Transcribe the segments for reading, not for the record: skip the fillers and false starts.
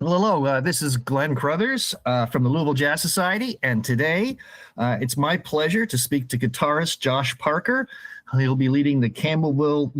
Well, hello, this is Glenn Crothers from the UofL Jazz Society, and today it's my pleasure to speak to guitarist Josh Parker. He'll be leading the Campbellsville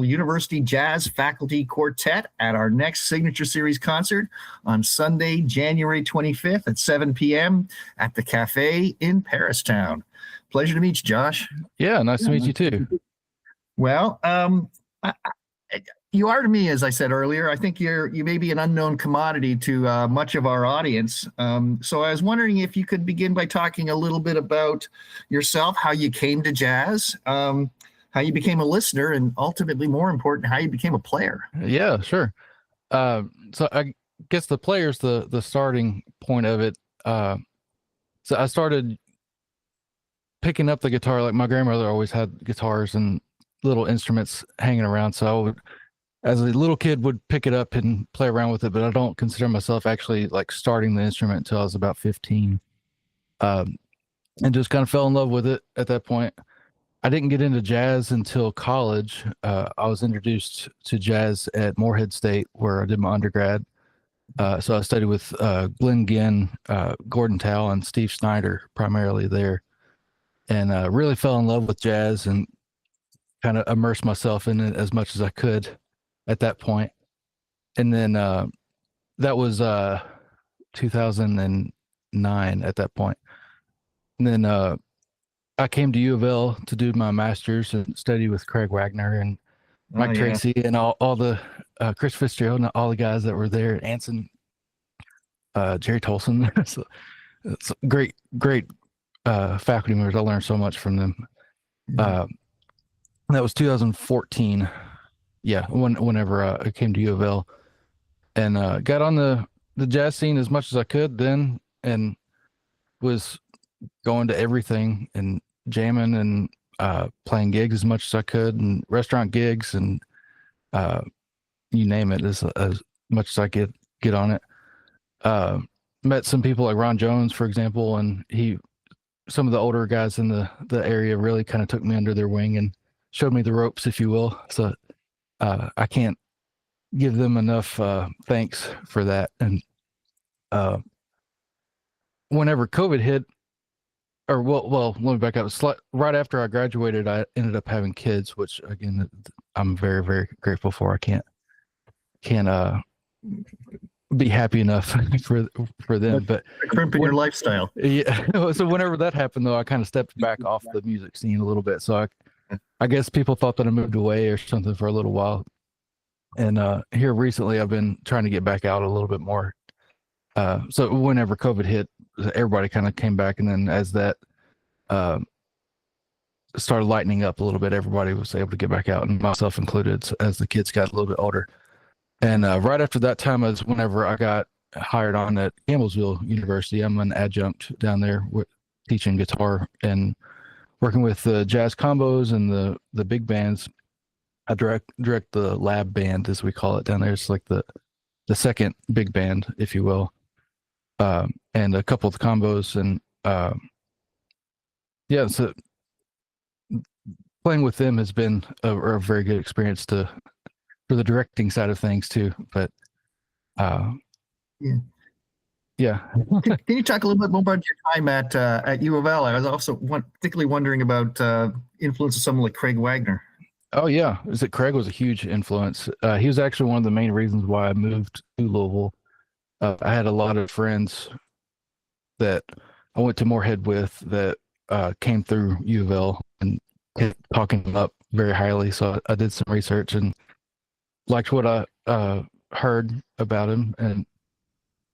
University Jazz Faculty Quartet at our next Signature Series concert on Sunday, January 25th at 7 p.m. at the Cafe in Paristown. Pleasure to meet you, Josh. Yeah, nice to meet you too. Well, you are to me, as I said earlier. I think you may be an unknown commodity to much of our audience. So I was wondering if you could begin by talking a little bit about yourself, how you came to jazz, how you became a listener, and ultimately, more important, how you became a player. Yeah, sure. So I guess the player's the starting point of it. So I started picking up the guitar. Like my grandmother always had guitars and little instruments hanging around. So I would, as a little kid, would pick it up and play around with it, but I don't consider myself actually like starting the instrument until I was about 15. And just kind of fell in love with it at that point. I didn't get into jazz until college. I was introduced to jazz at Moorehead State, where I did my undergrad. So I studied with Glenn Ginn, Gordon Tao, and Steve Snyder primarily there, and really fell in love with jazz and kind of immersed myself in it as much as I could at that point. And then that was 2009 at that point. And then I came to UofL to do my master's and study with Craig Wagner and Mike Tracy and all the Chris Fitzgerald and all the guys that were there, Anson, Jerry Tolson. So it's great faculty members. I learned so much from them. That was 2014. Yeah, whenever I came to UofL, and got on the jazz scene as much as I could then, and was going to everything and jamming and playing gigs as much as I could, and restaurant gigs, and you name it, as much as I could get on it. Met some people like Ron Jones, for example, and some of the older guys in the area really kind of took me under their wing and showed me the ropes, if you will. So I can't give them enough thanks for that. And whenever COVID hit, or well, let me back up. Right after I graduated, I ended up having kids, which again, I'm very, very grateful for. I can't be happy enough for them. But crimping your lifestyle. Yeah. So whenever that happened, though, I kind of stepped back off the music scene a little bit. So I guess people thought that I moved away or something for a little while. And here recently, I've been trying to get back out a little bit more. So whenever COVID hit, everybody kind of came back. And then as that started lightening up a little bit, everybody was able to get back out, and myself included, as the kids got a little bit older. And right after that time is whenever I got hired on at Campbellsville University. I'm an adjunct down there teaching guitar and working with the jazz combos and the big bands. I direct the lab band, as we call it down there. It's like the second big band, if you will, and a couple of the combos. And so playing with them has been a very good experience for the directing side of things too. But yeah. Can you talk a little bit more about your time at UofL? I was also particularly wondering about influence of someone like Craig Wagner. Oh yeah, Craig was a huge influence. He was actually one of the main reasons why I moved to Louisville. I had a lot of friends that I went to Moorehead with that came through UofL and kept talking him up very highly. So I did some research and liked what I heard about him, and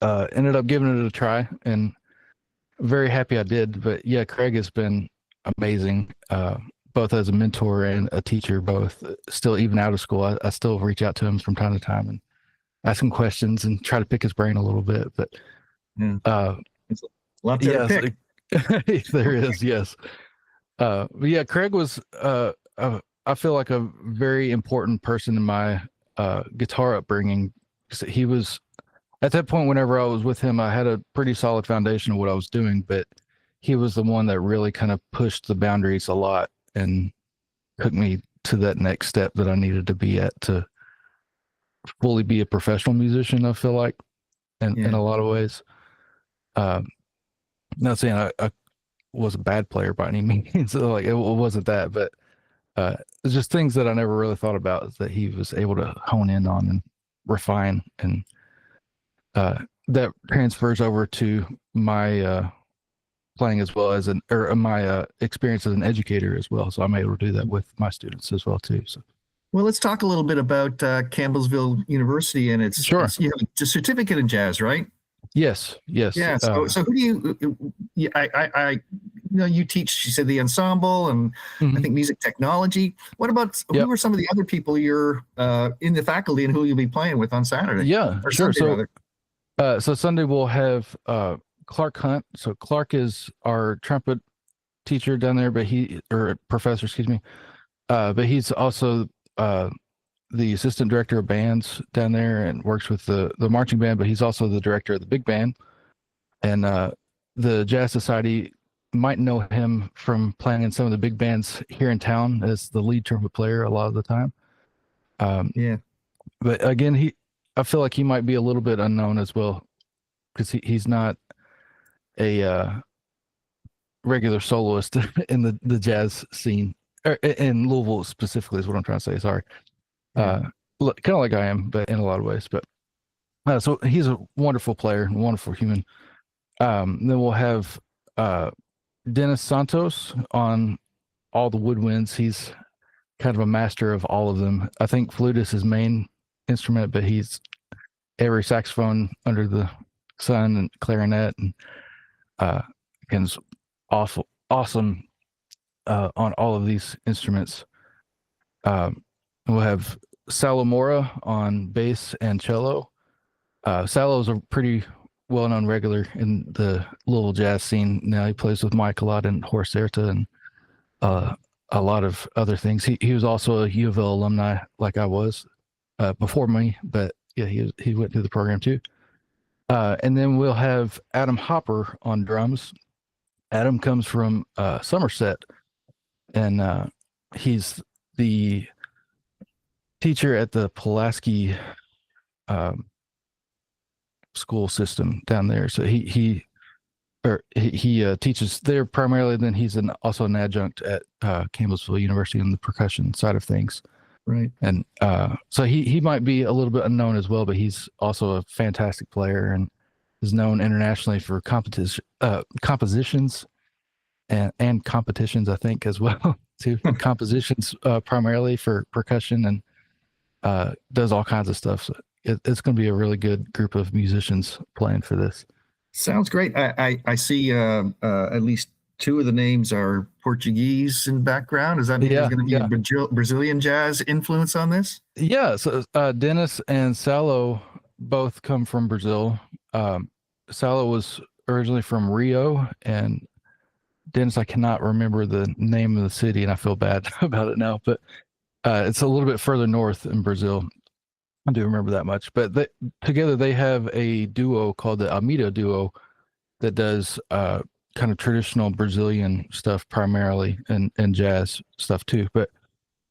ended up giving it a try, and very happy I did. But yeah, Craig has been amazing, both as a mentor and a teacher, both. Still, even out of school, I still reach out to him from time to time and ask him questions and try to pick his brain a little bit. But it's a lot to pick. There is, yes. But yeah, Craig was I feel like a very important person in my guitar upbringing. He was, at that point, whenever I was with him, I had a pretty solid foundation of what I was doing, but he was the one that really kind of pushed the boundaries a lot and took me to that next step that I needed to be at to fully be a professional musician. I feel like, in a lot of ways. Not saying I was a bad player by any means. So like it wasn't that, but it's just things that I never really thought about that he was able to hone in on and refine, and that transfers over to my playing as well as my experience as an educator as well. So I'm able to do that with my students as well too. So. Well, let's talk a little bit about Campbellsville University and its Sure. you have a certificate in jazz, right? Yes. Yeah. So who do you? I you teach. You said the ensemble, and I think music technology. What about who are some of the other people you're in the faculty and who you'll be playing with on Saturday? Yeah, or sure. Sunday, So Sunday we'll have Clark Hunt. So Clark is our trumpet teacher down there, or professor, excuse me. But he's also the assistant director of bands down there and works with the marching band, but he's also the director of the big band. And the Jazz Society might know him from playing in some of the big bands here in town as the lead trumpet player a lot of the time. But again, I feel like he might be a little bit unknown as well, because he's not a regular soloist in the jazz scene, or in Louisville specifically is what I'm trying to say. Sorry. Kind of like I am, but in a lot of ways. But so he's a wonderful player, wonderful human. Then we'll have Dennis Santos on all the woodwinds. He's kind of a master of all of them. I think flute is his main instrument, but he's every saxophone under the sun, and clarinet, and is awesome on all of these instruments. We'll have Salo Mora on bass and cello. Salo is a pretty well-known regular in the Louisville jazz scene. Now he plays with Mike a lot and Horst Erta and a lot of other things. He was also a UofL alumni, like I was before me, but yeah, he went through the program too. And then we'll have Adam Hopper on drums. Adam comes from Somerset, and he's the teacher at the Pulaski school system down there. So he teaches there primarily. Then he's also an adjunct at Campbellsville University on the percussion side of things. Right. And so he might be a little bit unknown as well, but he's also a fantastic player and is known internationally for compositions and competitions, I think, as well too. Compositions primarily for percussion, and does all kinds of stuff. So it's going to be a really good group of musicians playing for this. Sounds great. I see at least two of the names are Portuguese in background. Is that there's going to be a Brazilian jazz influence on this? Yeah. So Dennis and Salo both come from Brazil. Salo was originally from Rio, and Dennis, I cannot remember the name of the city, and I feel bad about it now, but it's a little bit further north in Brazil. I do remember that much. But together they have a duo called the Almeida Duo that does kind of traditional Brazilian stuff primarily, and jazz stuff too. But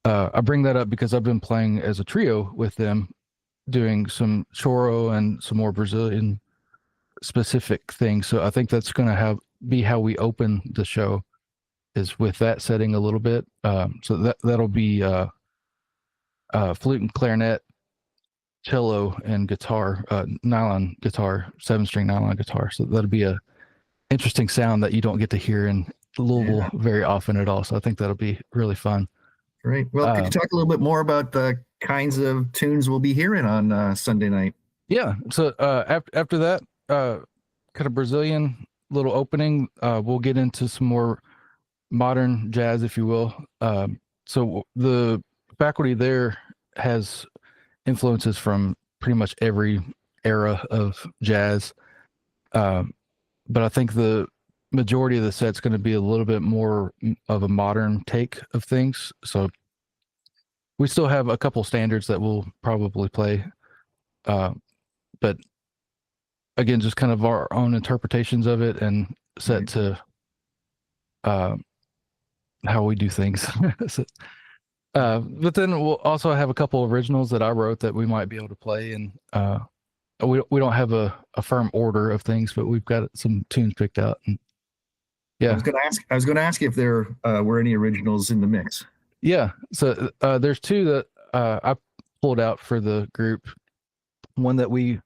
I bring that up because I've been playing as a trio with them, doing some choro and some more Brazilian specific things. So I think that's going to be how we open the show, is with that setting a little bit. So that'll be flute and clarinet, cello, and guitar, nylon guitar, 7-string nylon guitar. So that'll be a interesting sound that you don't get to hear in Louisville very often at all. So I think that'll be really fun. Great. Well, could you talk a little bit more about the kinds of tunes we'll be hearing on Sunday night? Yeah. So after that kind of Brazilian little opening, we'll get into some more modern jazz, if you will. So the faculty there has influences from pretty much every era of jazz. But I think the majority of the set's going to be a little bit more of a modern take of things. So we still have a couple standards that we'll probably play. But again, just kind of our own interpretations of it, and set to how we do things. So, But then we'll also have a couple of originals that I wrote that we might be able to play, and we don't have a firm order of things, but we've got some tunes picked out. And I yeah, was going to ask if there were any originals in the mix. yeah. So there's two that I pulled out for the group. One that we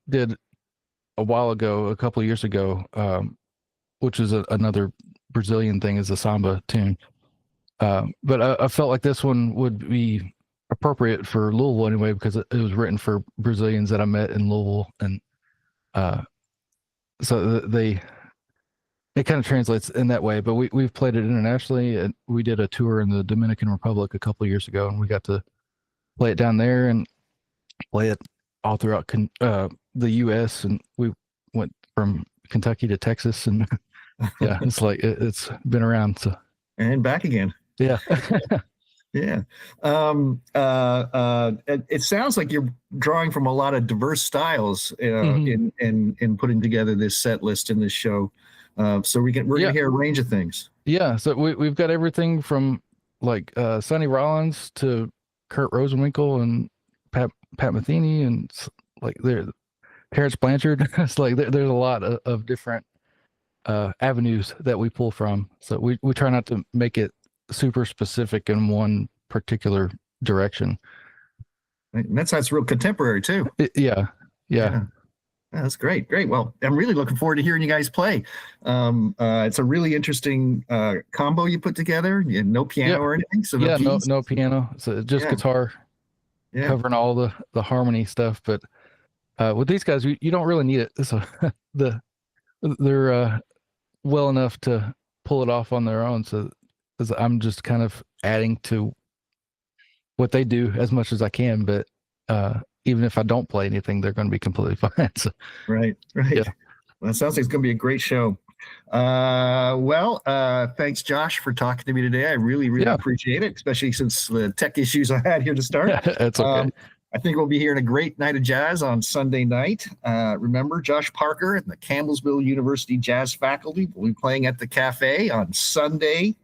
did a while ago, a couple of years ago, which is another Brazilian thing, is a samba tune. But I felt like this one would be appropriate for Louisville anyway, because it was written for Brazilians that I met in Louisville, and so it kind of translates in that way. But we've played it internationally, and we did a tour in the Dominican Republic a couple of years ago, and we got to play it down there and play it all throughout the U.S. And we went from Kentucky to Texas, and yeah, it's like it's been around. So and back again. Yeah. Yeah. It sounds like you're drawing from a lot of diverse styles in putting together this set list in this show. So we're gonna hear a range of things. Yeah. So we've got everything from like Sonny Rollins to Kurt Rosenwinkel and Pat Metheny, and like Terrence Blanchard. It's like there's a lot of different avenues that we pull from. So we try not to make it super specific in one particular direction. And that sounds real contemporary too. Yeah. That's great. Well, I'm really looking forward to hearing you guys play. It's a really interesting combo you put together. No piano or anything. So no piano. So just guitar covering all the harmony stuff. But with these guys, you don't really need it. So they're well enough to pull it off on their own. So I'm just kind of adding to what they do as much as I can. But even if I don't play anything, they're going to be completely fine. So, right. Yeah. Well, it sounds like it's going to be a great show. Thanks, Josh, for talking to me today. I really appreciate it, especially since the tech issues I had here to start. That's okay. I think we'll be hearing a great night of jazz on Sunday night. Remember, Josh Parker and the Campbellsville University Jazz Faculty will be playing at the Cafe on Sunday,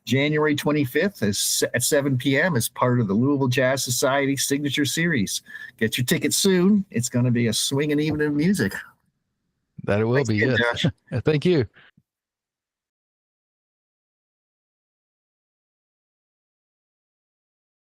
January 25th at 7 p.m. as part of the Louisville Jazz Society Signature Series. Get your tickets soon. It's going to be a swinging evening of music. That it will be, yes. Thank you.